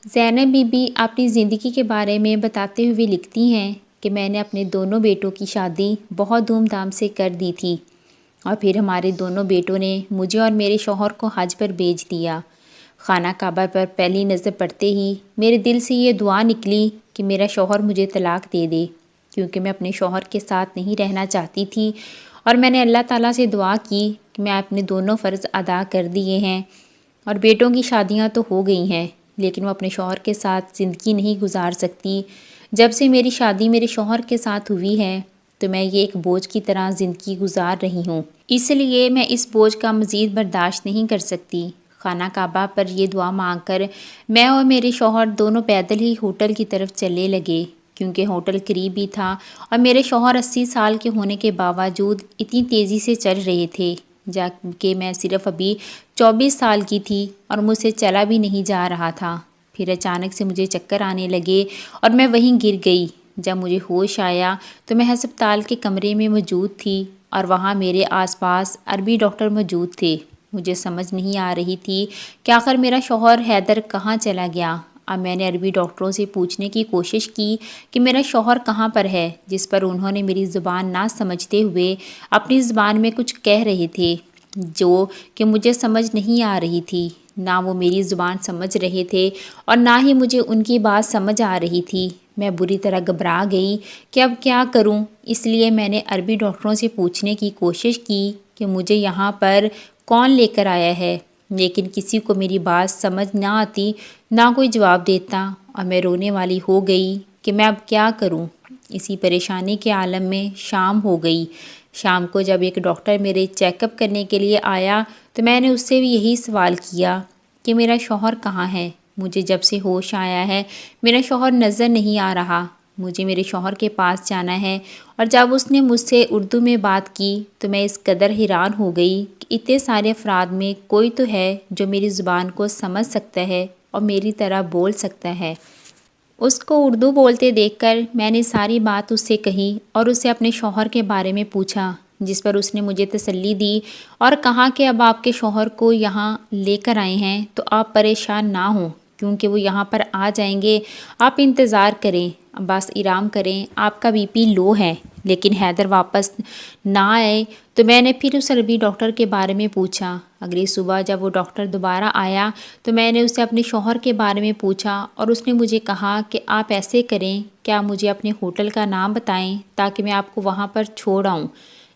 Zainab be be اپنی زندگی کے بارے میں بتاتے ہوئے لکھتی ہیں کہ میں نے اپنے دونوں بیٹوں کی شادی بہت دھوم دھام سے کر دی تھی، اور پھر ہمارے دونوں بیٹوں نے مجھے اور میرے شوہر کو حج پر بھیج دیا۔ خانہ کعبہ پر پہلی نظر پڑتے ہی میرے دل سے یہ دعا نکلی کہ میرا شوہر مجھے طلاق دے دے، کیونکہ میں اپنے شوہر کے ساتھ نہیں رہنا چاہتی تھی، اور میں نے اللہ تعالیٰ سے دعا کی کہ میں اپنے دونوں فرض ادا کر دیے ہیں، اور بیٹوں کی شادیاں تو ہو گئی ہیں، لیکن وہ اپنے شوہر کے ساتھ زندگی نہیں گزار سکتی۔ جب سے میری شادی میرے شوہر کے ساتھ ہوئی ہے تو میں یہ ایک بوجھ کی طرح زندگی گزار رہی ہوں، اس لیے میں اس بوجھ کا مزید برداشت نہیں کر سکتی۔ خانہ کعبہ پر یہ دعا مانگ کر میں اور میرے شوہر دونوں پیدل ہی ہوٹل کی طرف چلنے لگے، کیونکہ ہوٹل قریب ہی تھا، اور میرے شوہر 80 سال کے ہونے کے باوجود اتنی تیزی سے چل رہے تھے جبکہ میں صرف ابھی 24 سال کی تھی اور مجھ سے چلا بھی نہیں جا رہا تھا۔ پھر اچانک سے مجھے چکر آنے لگے اور میں وہیں گر گئی۔ جب مجھے ہوش آیا تو میں ہسپتال کے کمرے میں موجود تھی، اور وہاں میرے آس پاس عربی ڈاکٹر موجود تھے۔ مجھے سمجھ نہیں آ رہی تھی کہ آخر میرا شوہر حیدر کہاں چلا گیا۔ اب میں نے عربی ڈاکٹروں سے پوچھنے کی کوشش کی کہ میرا شوہر کہاں پر ہے، جس پر انہوں نے میری زبان نہ سمجھتے ہوئے اپنی زبان میں کچھ کہہ رہے تھے جو کہ مجھے سمجھ نہیں آ رہی تھی۔ نہ وہ میری زبان سمجھ رہے تھے اور نہ ہی مجھے ان کی بات سمجھ آ رہی تھی۔ میں بری طرح گھبرا گئی کہ اب کیا کروں، اس لیے میں نے عربی ڈاکٹروں سے پوچھنے کی کوشش کی کہ مجھے یہاں پر کون لے کر آیا ہے، لیکن کسی کو میری بات سمجھ نہ آتی، نہ کوئی جواب دیتا، اور میں رونے والی ہو گئی کہ میں اب کیا کروں۔ اسی پریشانی کے عالم میں شام ہو گئی۔ شام کو جب ایک ڈاکٹر میرے چیک اپ کرنے کے لیے آیا تو میں نے اس سے بھی یہی سوال کیا کہ میرا شوہر کہاں ہے۔ مجھے جب سے ہوش آیا ہے میرا شوہر نظر نہیں آ رہا، مجھے میرے شوہر کے پاس جانا ہے۔ اور جب اس نے مجھ سے اردو میں بات کی تو میں اس قدر حیران ہو گئی کہ اتنے سارے افراد میں کوئی تو ہے جو میری زبان کو سمجھ سکتا ہے اور میری طرح بول سکتا ہے۔ اس کو اردو بولتے دیکھ کر میں نے ساری بات اس سے کہی اور اس سے اپنے شوہر کے بارے میں پوچھا، جس پر اس نے مجھے تسلی دی اور کہا کہ اب آپ کے شوہر کو یہاں لے کر آئے ہیں تو آپ پریشان نہ ہوں، کیونکہ وہ یہاں پر آ جائیں گے۔ آپ انتظار کریں، بس آرام کریں، آپ کا بی پی لو ہے۔ لیکن حیدر واپس نہ آئے تو میں نے پھر اس عربی ڈاکٹر کے بارے میں پوچھا۔ اگلی صبح جب وہ ڈاکٹر دوبارہ آیا تو میں نے اسے اپنے شوہر کے بارے میں پوچھا، اور اس نے مجھے کہا کہ آپ ایسے کریں کہ آپ مجھے اپنے ہوٹل کا نام بتائیں تاکہ میں آپ کو وہاں پر چھوڑ آؤں۔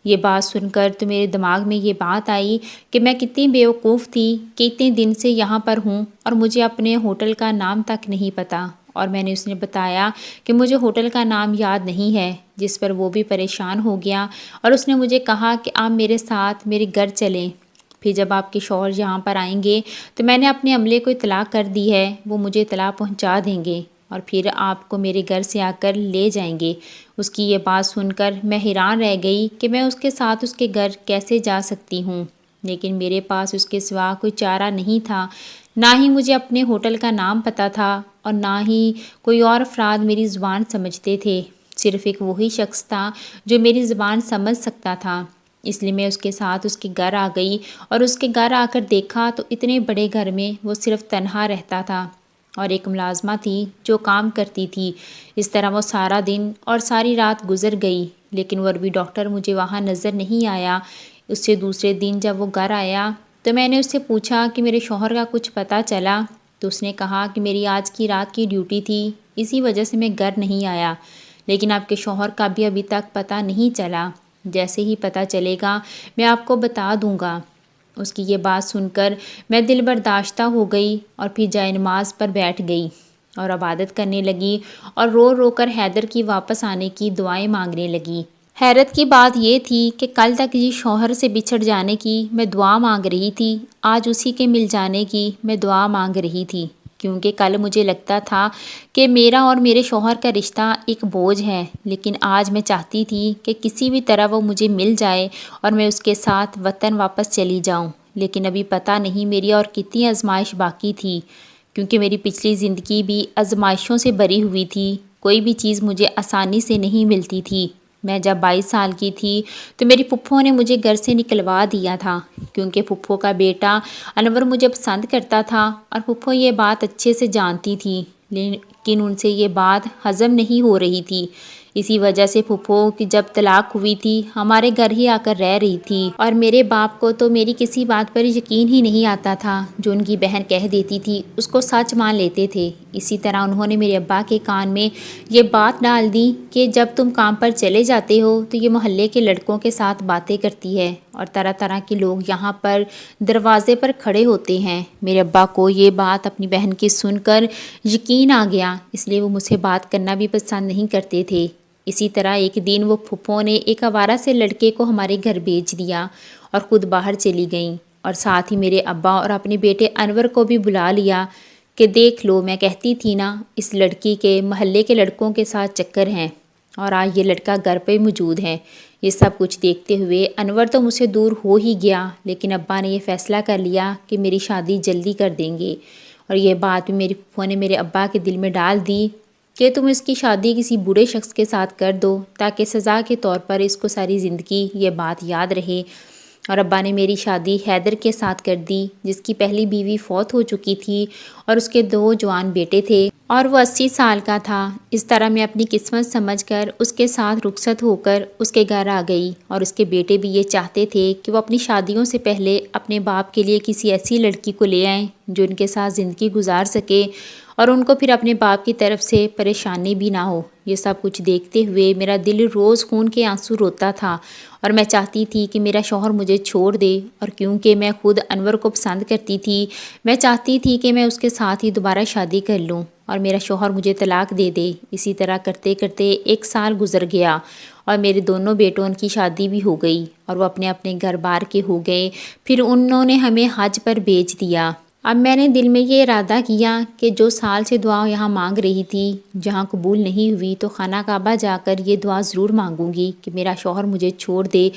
یہ بات سن کر تو میرے دماغ میں یہ بات آئی کہ میں کتنی بیوقوف تھی کہ اتنے دن سے یہاں پر ہوں اور مجھے اپنے ہوٹل کا نام تک نہیں پتہ، اور میں نے اس نے بتایا کہ مجھے ہوٹل کا نام یاد نہیں ہے، جس پر وہ بھی پریشان ہو گیا، اور اس نے مجھے کہا کہ آپ میرے ساتھ میرے گھر چلیں، پھر جب آپ کے شوہر یہاں پر آئیں گے تو میں نے اپنے عملے کو اطلاع کر دی ہے، وہ مجھے اطلاع پہنچا دیں گے اور پھر آپ کو میرے گھر سے آ کر لے جائیں گے۔ اس کی یہ بات سن کر میں حیران رہ گئی کہ میں اس کے ساتھ اس کے گھر کیسے جا سکتی ہوں، لیکن میرے پاس اس کے سوا کوئی چارہ نہیں تھا۔ نہ ہی مجھے اپنے ہوٹل کا نام پتہ تھا اور نہ ہی کوئی اور افراد میری زبان سمجھتے تھے، صرف ایک وہی شخص تھا جو میری زبان سمجھ سکتا تھا۔ اس لیے میں اس کے ساتھ اس کے گھر آ گئی، اور اس کے گھر آ کر دیکھا تو اتنے بڑے گھر میں وہ صرف تنہا رہتا تھا، اور ایک ملازمہ تھی جو کام کرتی تھی۔ اس طرح وہ سارا دن اور ساری رات گزر گئی، لیکن وہ عربی ڈاکٹر مجھے وہاں نظر نہیں آیا۔ اس سے دوسرے دن جب وہ گھر آیا تو میں نے اس سے پوچھا کہ میرے شوہر کا کچھ پتہ چلا، تو اس نے کہا کہ میری آج کی رات کی ڈیوٹی تھی، اسی وجہ سے میں گھر نہیں آیا، لیکن آپ کے شوہر کا بھی ابھی تک پتہ نہیں چلا، جیسے ہی پتہ چلے گا میں آپ کو بتا دوں گا۔ اس کی یہ بات سن کر میں دل برداشتہ ہو گئی اور پھر جائے نماز پر بیٹھ گئی اور عبادت کرنے لگی، اور رو رو کر حیدر کی واپس آنے کی دعائیں مانگنے لگی۔ حیرت کی بات یہ تھی کہ کل تک جس شوہر سے بچھڑ جانے کی میں دعا مانگ رہی تھی، آج اسی کے مل جانے کی میں دعا مانگ رہی تھی، کیونکہ کل مجھے لگتا تھا کہ میرا اور میرے شوہر کا رشتہ ایک بوجھ ہے، لیکن آج میں چاہتی تھی کہ کسی بھی طرح وہ مجھے مل جائے اور میں اس کے ساتھ وطن واپس چلی جاؤں۔ لیکن ابھی پتہ نہیں میری اور کتنی آزمائش باقی تھی، کیونکہ میری پچھلی زندگی بھی آزمائشوں سے بھری ہوئی تھی، کوئی بھی چیز مجھے آسانی سے نہیں ملتی تھی۔ میں جب 22 سال کی تھی تو میری پھپھو نے مجھے گھر سے نکلوا دیا تھا، کیونکہ پھپھو کا بیٹا انور مجھے پسند کرتا تھا اور پھپھو یہ بات اچھے سے جانتی تھی، لیکن ان سے یہ بات ہضم نہیں ہو رہی تھی۔ اسی وجہ سے پھپھو کی جب طلاق ہوئی تھی ہمارے گھر ہی آ کر رہ رہی تھی، اور میرے باپ کو تو میری کسی بات پر یقین ہی نہیں آتا تھا، جو ان کی بہن کہہ دیتی تھی اس کو سچ مان لیتے تھے۔ اسی طرح انہوں نے میرے ابا کے کان میں یہ بات ڈال دی کہ جب تم کام پر چلے جاتے ہو تو یہ محلے کے لڑکوں کے ساتھ باتیں کرتی ہے اور طرح طرح کے لوگ یہاں پر دروازے پر کھڑے ہوتے ہیں۔ میرے ابا کو یہ بات اپنی بہن کی سن کر یقین آ گیا، اس لیے وہ مجھ سے بات کرنا بھی پسند نہیں کرتے تھے۔ اسی طرح ایک دن وہ پھپھو نے ایک آوارہ سے لڑکے کو ہمارے گھر بھیج دیا اور خود باہر چلی گئیں، اور ساتھ ہی میرے ابا اور اپنے بیٹے انور کو بھی بلا لیا کہ دیکھ لو، میں کہتی تھی نا اس لڑکی کے محلے کے لڑکوں کے ساتھ چکر ہیں، اور آج یہ لڑکا گھر پہ موجود ہے۔ یہ سب کچھ دیکھتے ہوئے انور تو مجھ سے دور ہو ہی گیا، لیکن ابا نے یہ فیصلہ کر لیا کہ میری شادی جلدی کر دیں گے، اور یہ بات بھی میری پھپھو نے میرے ابا کے دل میں ڈال دی کہ تم اس کی شادی کسی بوڑھے شخص کے ساتھ کر دو تاکہ سزا کے طور پر اس کو ساری زندگی یہ بات یاد رہے۔ اور ابا نے میری شادی حیدر کے ساتھ کر دی، جس کی پہلی بیوی فوت ہو چکی تھی اور اس کے 2 جوان بیٹے تھے، اور وہ 80 سال کا تھا۔ اس طرح میں اپنی قسمت سمجھ کر اس کے ساتھ رخصت ہو کر اس کے گھر آ گئی، اور اس کے بیٹے بھی یہ چاہتے تھے کہ وہ اپنی شادیوں سے پہلے اپنے باپ کے لیے کسی ایسی لڑکی کو لے آئیں جو ان کے ساتھ زندگی گزار سکے اور ان کو پھر اپنے باپ کی طرف سے پریشانی بھی نہ ہو۔ یہ سب کچھ دیکھتے ہوئے میرا دل روز خون کے آنسو روتا تھا، اور میں چاہتی تھی کہ میرا شوہر مجھے چھوڑ دے، اور کیونکہ میں خود انور کو پسند کرتی تھی میں چاہتی تھی کہ میں اس کے ساتھ ہی دوبارہ شادی کر لوں اور میرا شوہر مجھے طلاق دے دے۔ اسی طرح کرتے کرتے 1 سال گزر گیا اور میرے دونوں بیٹوں کی شادی بھی ہو گئی اور وہ اپنے اپنے گھر بار کے ہو گئے۔ پھر انہوں نے ہمیں حج پر بھیج دیا۔ اب میں نے دل میں یہ ارادہ کیا کہ جو سال سے دعا یہاں مانگ رہی تھی، جہاں قبول نہیں ہوئی، تو خانہ کعبہ جا کر یہ دعا ضرور مانگوں گی کہ میرا شوہر مجھے چھوڑ دے،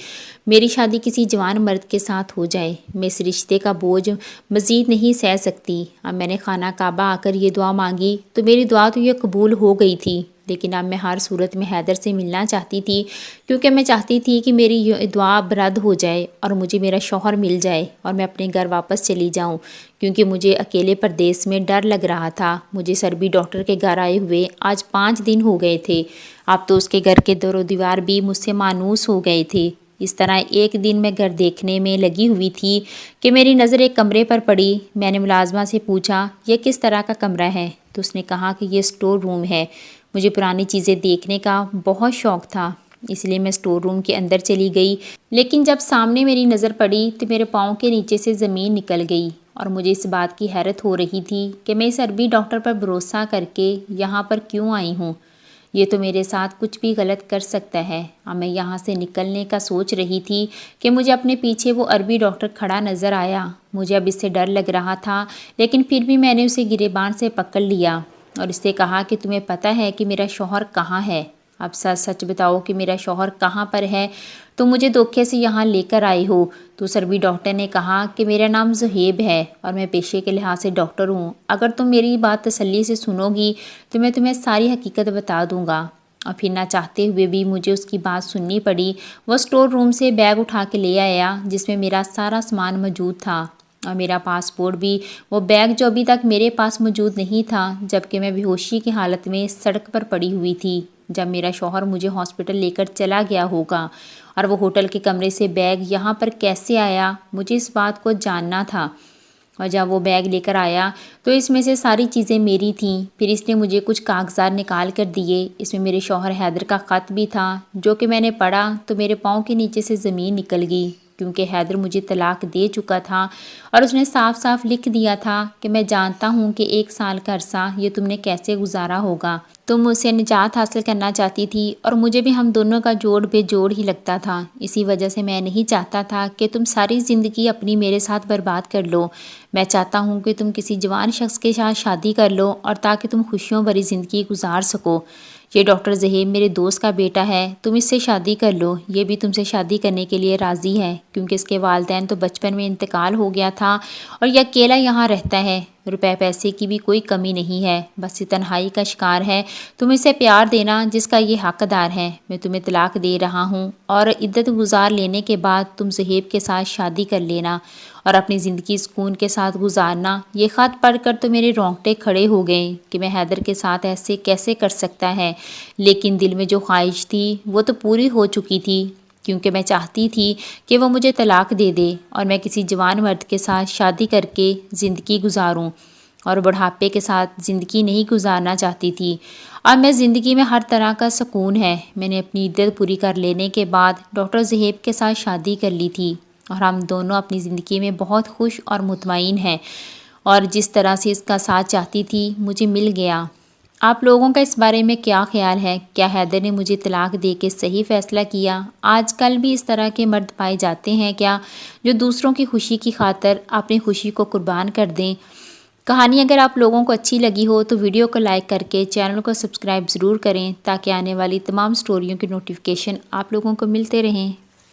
میری شادی کسی جوان مرد کے ساتھ ہو جائے، میں اس رشتے کا بوجھ مزید نہیں سہ سکتی۔ اب میں نے خانہ کعبہ آ کر یہ دعا مانگی تو میری دعا تو یہ قبول ہو گئی تھی، لیکن اب میں ہر صورت میں حیدر سے ملنا چاہتی تھی، کیونکہ میں چاہتی تھی کہ میری یہ دعا اب رد ہو جائے اور مجھے میرا شوہر مل جائے اور میں اپنے گھر واپس چلی جاؤں، کیونکہ مجھے اکیلے پردیس میں ڈر لگ رہا تھا۔ مجھے سربی ڈاکٹر کے گھر آئے ہوئے آج 5 دن ہو گئے تھے، اب تو اس کے گھر کے در و دیوار بھی مجھ سے مانوس ہو گئے تھے۔ اس طرح ایک دن میں گھر دیکھنے میں لگی ہوئی تھی کہ میری نظر ایک کمرے پر پڑی۔ میں نے ملازمہ سے پوچھا یہ کس طرح کا کمرہ ہے، تو اس نے کہا کہ یہ اسٹور روم ہے۔ مجھے پرانی چیزیں دیکھنے کا بہت شوق تھا، اس لیے میں اسٹور روم کے اندر چلی گئی، لیکن جب سامنے میری نظر پڑی تو میرے پاؤں کے نیچے سے زمین نکل گئی، اور مجھے اس بات کی حیرت ہو رہی تھی کہ میں اس عربی ڈاکٹر پر بھروسہ کر کے یہاں پر کیوں آئی ہوں۔ یہ تو میرے ساتھ کچھ بھی غلط کر سکتا ہے۔ اب میں یہاں سے نکلنے کا سوچ رہی تھی کہ مجھے اپنے پیچھے وہ عربی ڈاکٹر کھڑا نظر آیا۔ مجھے اب اس سے ڈر لگ رہا تھا، لیکن پھر بھی میں نے اسے گریبان سے پکڑ لیا اور اس سے کہا کہ تمہیں پتہ ہے کہ میرا شوہر کہاں ہے؟ اب سچ سچ بتاؤ کہ میرا شوہر کہاں پر ہے؟ تم مجھے دھوکے سے یہاں لے کر آئے ہو۔ تو عربی ڈاکٹر نے کہا کہ میرا نام زہیب ہے اور میں پیشے کے لحاظ سے ڈاکٹر ہوں۔ اگر تم میری بات تسلی سے سنو گی تو میں تمہیں ساری حقیقت بتا دوں گا۔ اور پھر نہ چاہتے ہوئے بھی مجھے اس کی بات سننی پڑی۔ وہ اسٹور روم سے بیگ اٹھا کے لے آیا جس میں میرا سارا سامان موجود تھا اور میرا پاسپورٹ بھی، وہ بیگ جو ابھی تک میرے پاس موجود نہیں تھا جبکہ میں بے ہوشی کی حالت میں سڑک پر پڑی ہوئی تھی جب میرا شوہر مجھے ہاسپٹل لے کر چلا گیا ہوگا۔ اور وہ ہوٹل کے کمرے سے بیگ یہاں پر کیسے آیا، مجھے اس بات کو جاننا تھا۔ اور جب وہ بیگ لے کر آیا تو اس میں سے ساری چیزیں میری تھیں۔ پھر اس نے مجھے کچھ کاغذات نکال کر دیے، اس میں میرے شوہر حیدر کا خط بھی تھا جو کہ میں نے پڑھا تو میرے پاؤں کے نیچے سے زمین نکل گئی، کیونکہ حیدر مجھے طلاق دے چکا تھا اور اس نے صاف صاف لکھ دیا تھا کہ میں جانتا ہوں کہ 1 سال کا عرصہ یہ تم نے کیسے گزارا ہوگا، تم مجھ سے نجات حاصل کرنا چاہتی تھی اور مجھے بھی ہم دونوں کا جوڑ بے جوڑ ہی لگتا تھا، اسی وجہ سے میں نہیں چاہتا تھا کہ تم ساری زندگی اپنی میرے ساتھ برباد کر لو۔ میں چاہتا ہوں کہ تم کسی جوان شخص کے ساتھ شادی کر لو اور تاکہ تم خوشیوں بھری زندگی گزار سکو۔ یہ ڈاکٹر زہیب میرے دوست کا بیٹا ہے، تم اس سے شادی کر لو، یہ بھی تم سے شادی کرنے کے لیے راضی ہے کیونکہ اس کے والدین تو بچپن میں انتقال ہو گیا تھا اور یہ اکیلا یہاں رہتا ہے، روپے پیسے کی بھی کوئی کمی نہیں ہے، بس یہ تنہائی کا شکار ہے، تم اسے پیار دینا جس کا یہ حقدار ہے، میں تمہیں طلاق دے رہا ہوں اور عدت گزار لینے کے بعد تم زہیب کے ساتھ شادی کر لینا اور اپنی زندگی سکون کے ساتھ گزارنا۔ یہ خط پڑھ کر تو میرے رونگٹے کھڑے ہو گئے کہ میں حیدر کے ساتھ ایسے کیسے کر سکتا ہے، لیکن دل میں جو خواہش تھی وہ تو پوری ہو چکی تھی، کیونکہ میں چاہتی تھی کہ وہ مجھے طلاق دے دے اور میں کسی جوان مرد کے ساتھ شادی کر کے زندگی گزاروں اور بڑھاپے کے ساتھ زندگی نہیں گزارنا چاہتی تھی۔ اب میں زندگی میں ہر طرح کا سکون ہے۔ میں نے اپنی عدت پوری کر لینے کے بعد ڈاکٹر زہیب کے ساتھ شادی کر لی تھی اور ہم دونوں اپنی زندگی میں بہت خوش اور مطمئن ہیں اور جس طرح سے اس کا ساتھ چاہتی تھی مجھے مل گیا۔ آپ لوگوں کا اس بارے میں کیا خیال ہے؟ کیا حیدر نے مجھے طلاق دے کے صحیح فیصلہ کیا؟ آج کل بھی اس طرح کے مرد پائے جاتے ہیں کیا، جو دوسروں کی خوشی کی خاطر اپنی خوشی کو قربان کر دیں؟ کہانی اگر آپ لوگوں کو اچھی لگی ہو تو ویڈیو کو لائک کر کے چینل کو سبسکرائب ضرور کریں تاکہ آنے والی تمام سٹوریوں کی نوٹیفیکیشن آپ لوگوں کو ملتے رہیں۔